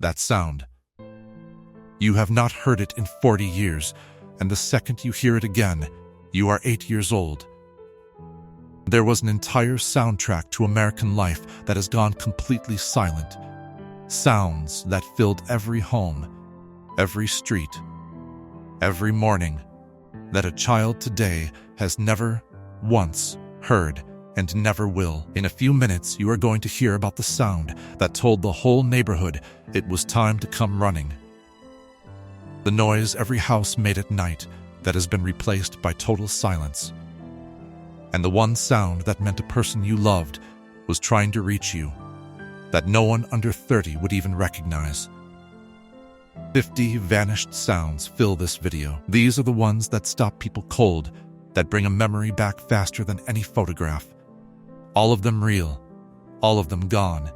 That sound. You have not heard it in 40 years, and the second you hear it again, you are 8 years old. There was an entire soundtrack to American life that has gone completely silent. Sounds that filled every home, every street, every morning, that a child today has never once heard and never will. In a few minutes, you are going to hear about the sound that told the whole neighborhood it was time to come running. The noise every house made at night that has been replaced by total silence. And the one sound that meant a person you loved was trying to reach you, that no one under 30 would even recognize. 50 vanished sounds fill this video. These are the ones that stop people cold, that bring a memory back faster than any photograph. All of them real, all of them gone.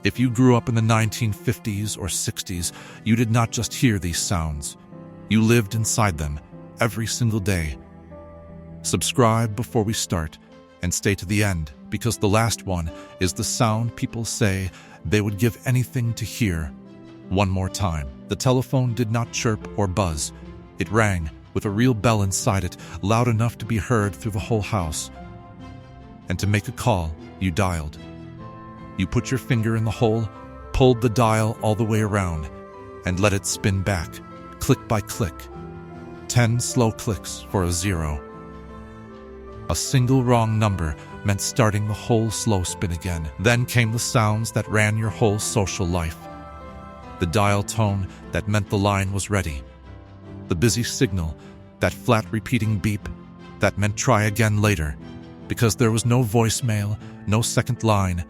If you grew up in the 1950s or 60s, you did not just hear these sounds. You lived inside them every single day. Subscribe before we start and stay to the end, because the last one is the sound people say they would give anything to hear one more time. The telephone did not chirp or buzz. It rang with a real bell inside it, loud enough to be heard through the whole house. And to make a call, you dialed. You put your finger in the hole, pulled the dial all the way around, and let it spin back, click by click. 10 slow clicks for a 0. A single wrong number meant starting the whole slow spin again. Then came the sounds that ran your whole social life. The dial tone that meant the line was ready. The busy signal, that flat repeating beep, that meant try again later, because there was no voicemail, no second line,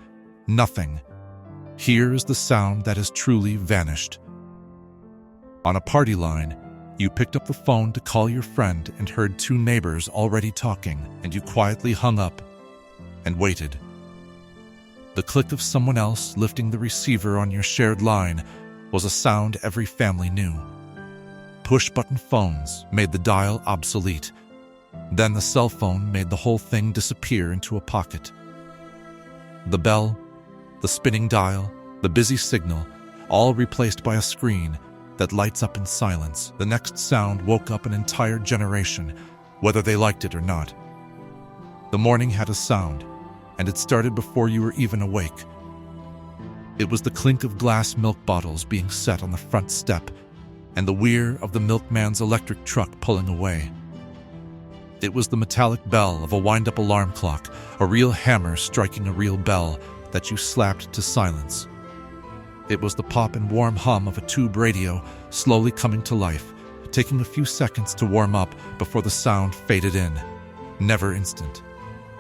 nothing. Here is the sound that has truly vanished. On a party line, you picked up the phone to call your friend and heard 2 neighbors already talking, and you quietly hung up and waited. The click of someone else lifting the receiver on your shared line was a sound every family knew. Push-button phones made the dial obsolete. Then the cell phone made the whole thing disappear into a pocket. The bell, the spinning dial, the busy signal, all replaced by a screen that lights up in silence. The next sound woke up an entire generation, whether they liked it or not. The morning had a sound, and it started before you were even awake. It was the clink of glass milk bottles being set on the front step, and the whir of the milkman's electric truck pulling away. It was the metallic bell of a wind-up alarm clock, a real hammer striking a real bell that you slapped to silence. It was the pop and warm hum of a tube radio slowly coming to life, taking a few seconds to warm up before the sound faded in. Never instant.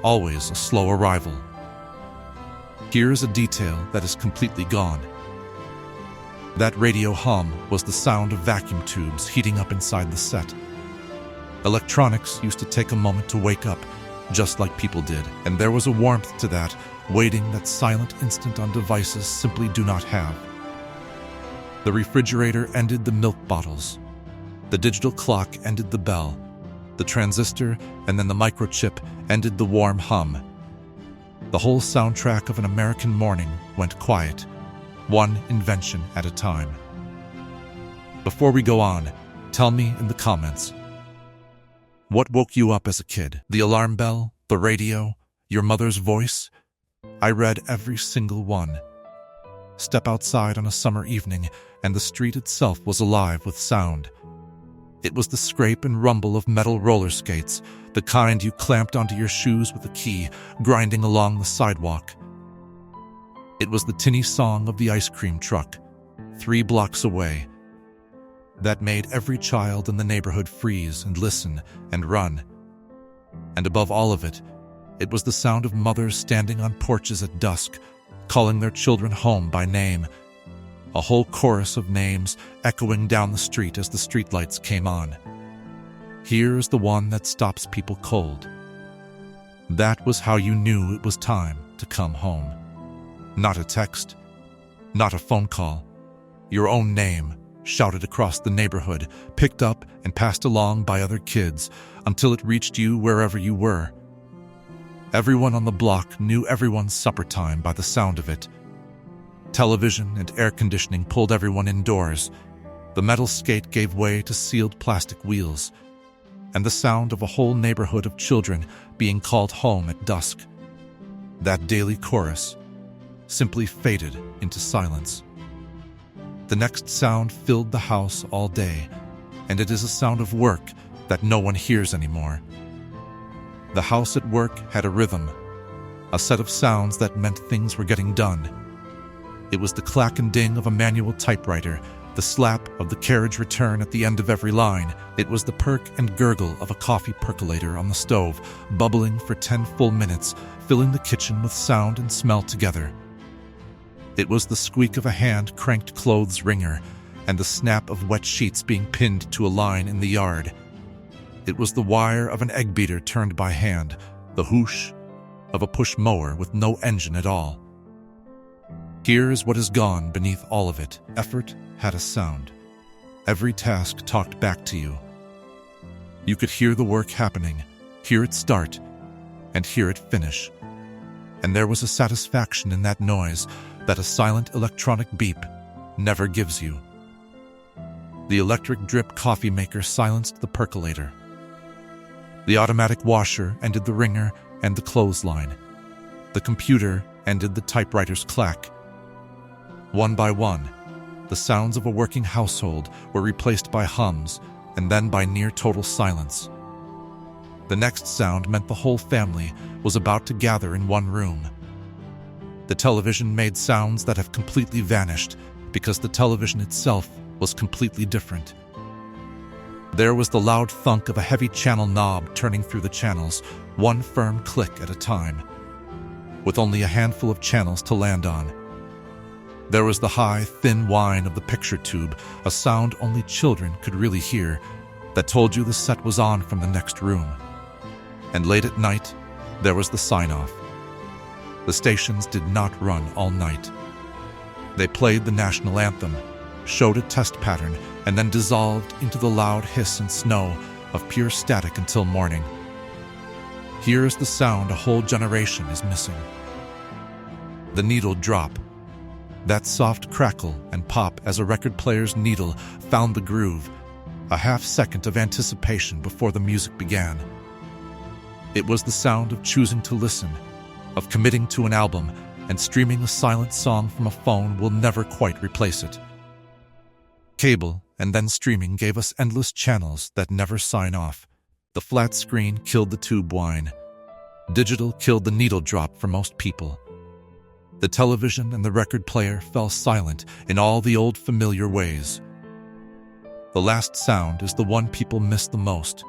Always a slow arrival. Here is a detail that is completely gone. That radio hum was the sound of vacuum tubes heating up inside the set. Electronics used to take a moment to wake up, just like people did, and there was a warmth to that, waiting that silent instant on devices simply do not have. The refrigerator ended the milk bottles. The digital clock ended the bell. The transistor and then the microchip ended the warm hum. The whole soundtrack of an American morning went quiet, one invention at a time. Before we go on, tell me in the comments, what woke you up as a kid? The alarm bell? The radio? Your mother's voice? I read every single one. Step outside on a summer evening, and the street itself was alive with sound. It was the scrape and rumble of metal roller skates, the kind you clamped onto your shoes with a key, grinding along the sidewalk. It was the tinny song of the ice cream truck, 3 blocks away, that made every child in the neighborhood freeze and listen and run. And above all of it, it was the sound of mothers standing on porches at dusk, calling their children home by name, a whole chorus of names echoing down the street as the streetlights came on. Here's the one that stops people cold. That was how you knew it was time to come home. Not a text, not a phone call. Your own name, shouted across the neighborhood, picked up and passed along by other kids until it reached you wherever you were. Everyone on the block knew everyone's supper time by the sound of it. Television and air conditioning pulled everyone indoors. The metal skate gave way to sealed plastic wheels, and the sound of a whole neighborhood of children being called home at dusk. That daily chorus simply faded into silence. The next sound filled the house all day, and it is a sound of work that no one hears anymore. The house at work had a rhythm, a set of sounds that meant things were getting done. It was the clack and ding of a manual typewriter, the slap of the carriage return at the end of every line. It was the perk and gurgle of a coffee percolator on the stove, bubbling for 10 full minutes, filling the kitchen with sound and smell together. It was the squeak of a hand-cranked clothes wringer and the snap of wet sheets being pinned to a line in the yard. It was the wire of an egg beater turned by hand, the whoosh of a push mower with no engine at all. Here is what is gone beneath all of it. Effort had a sound. Every task talked back to you. You could hear the work happening, hear it start, and hear it finish. And there was a satisfaction in that noise that a silent electronic beep never gives you. The electric drip coffee maker silenced the percolator. The automatic washer ended the wringer and the clothesline. The computer ended the typewriter's clack. One by one, the sounds of a working household were replaced by hums and then by near-total silence. The next sound meant the whole family was about to gather in one room. The television made sounds that have completely vanished because the television itself was completely different. There was the loud thunk of a heavy channel knob turning through the channels, one firm click at a time, with only a handful of channels to land on. There was the high, thin whine of the picture tube, a sound only children could really hear, that told you the set was on from the next room. And late at night, there was the sign-off. The stations did not run all night. They played the national anthem, showed a test pattern, and then dissolved into the loud hiss and snow of pure static until morning. Here is the sound a whole generation is missing. The needle drop. That soft crackle and pop as a record player's needle found the groove, a half-second of anticipation before the music began. It was the sound of choosing to listen, of committing to an album, and streaming a silent song from a phone will never quite replace it. Cable and then streaming gave us endless channels that never sign off. The flat screen killed the tube whine. Digital killed the needle drop for most people. The television and the record player fell silent in all the old familiar ways. The last sound is the one people miss the most,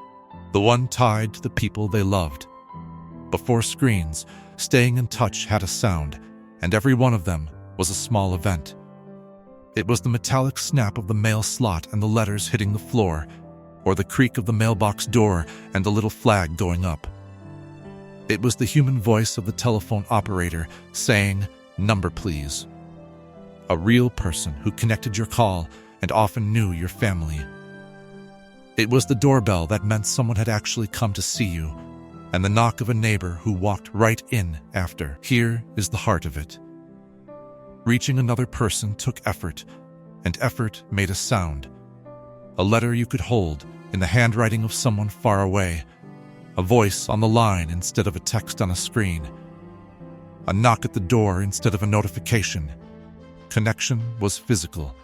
the one tied to the people they loved. Before screens, staying in touch had a sound, and every one of them was a small event. It was the metallic snap of the mail slot and the letters hitting the floor, or the creak of the mailbox door and the little flag going up. It was the human voice of the telephone operator saying, "Number please." A real person who connected your call and often knew your family. It was the doorbell that meant someone had actually come to see you, and the knock of a neighbor who walked right in after. Here is the heart of it. Reaching another person took effort, and effort made a sound. A letter you could hold in the handwriting of someone far away, a voice on the line instead of a text on a screen, a knock at the door instead of a notification. Connection was physical,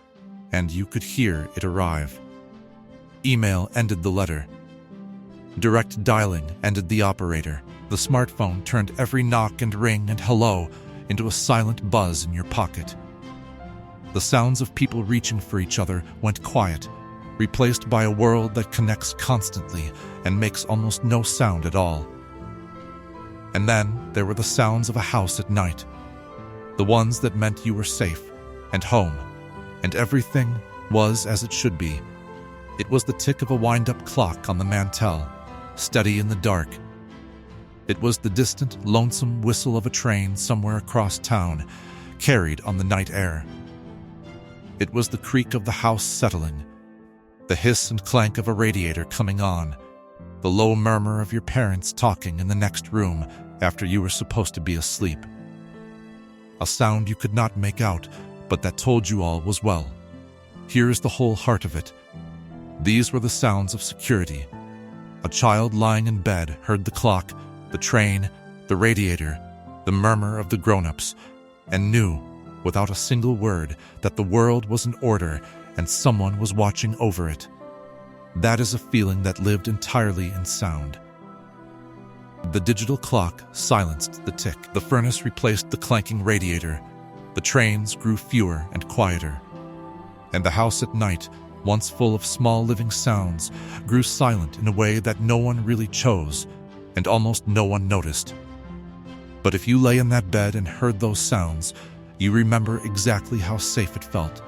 and you could hear it arrive. Email ended the letter. Direct dialing ended the operator. The smartphone turned every knock and ring and hello into a silent buzz in your pocket. The sounds of people reaching for each other went quiet, replaced by a world that connects constantly and makes almost no sound at all. And then there were the sounds of a house at night, the ones that meant you were safe and home, and everything was as it should be. It was the tick of a wind-up clock on the mantel, steady in the dark. It was the distant, lonesome whistle of a train somewhere across town, carried on the night air. It was the creak of the house settling, the hiss and clank of a radiator coming on, the low murmur of your parents talking in the next room after you were supposed to be asleep. A sound you could not make out, but that told you all was well. Here is the whole heart of it. These were the sounds of security. A child lying in bed heard the clock, the train, the radiator, the murmur of the grown-ups, and knew, without a single word, that the world was in order and someone was watching over it. That is a feeling that lived entirely in sound. The digital clock silenced the tick. The furnace replaced the clanking radiator. The trains grew fewer and quieter. And the house at night, once full of small living sounds, grew silent in a way that no one really chose and almost no one noticed. But if you lay in that bed and heard those sounds, you remember exactly how safe it felt,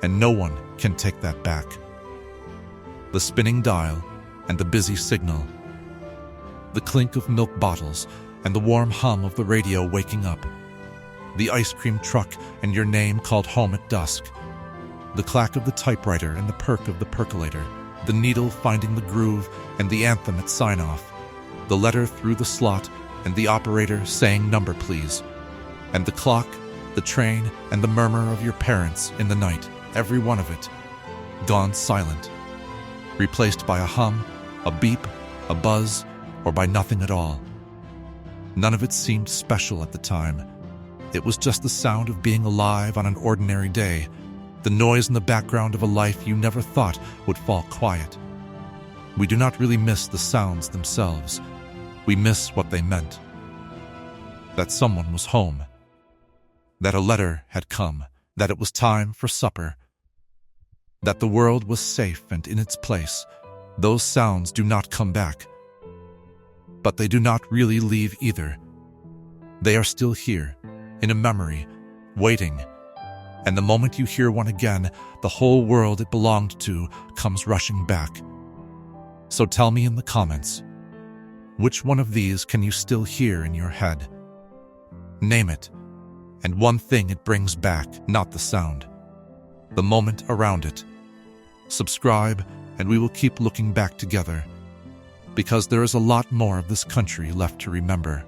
and no one can take that back. The spinning dial and the busy signal, the clink of milk bottles and the warm hum of the radio waking up, the ice cream truck and your name called home at dusk, the clack of the typewriter and the perk of the percolator, the needle finding the groove and the anthem at sign-off, the letter through the slot and the operator saying number please, and the clock, the train, and the murmur of your parents in the night, every one of it, gone silent, replaced by a hum, a beep, a buzz, or by nothing at all. None of it seemed special at the time. It was just the sound of being alive on an ordinary day, the noise in the background of a life you never thought would fall quiet. We do not really miss the sounds themselves. We miss what they meant. That someone was home. That a letter had come. That it was time for supper. That the world was safe and in its place. Those sounds do not come back. But they do not really leave either. They are still here, in a memory, waiting. And the moment you hear one again, the whole world it belonged to comes rushing back. So tell me in the comments, which one of these can you still hear in your head? Name it, and one thing it brings back, not the sound, the moment around it. Subscribe, and we will keep looking back together, because there is a lot more of this country left to remember.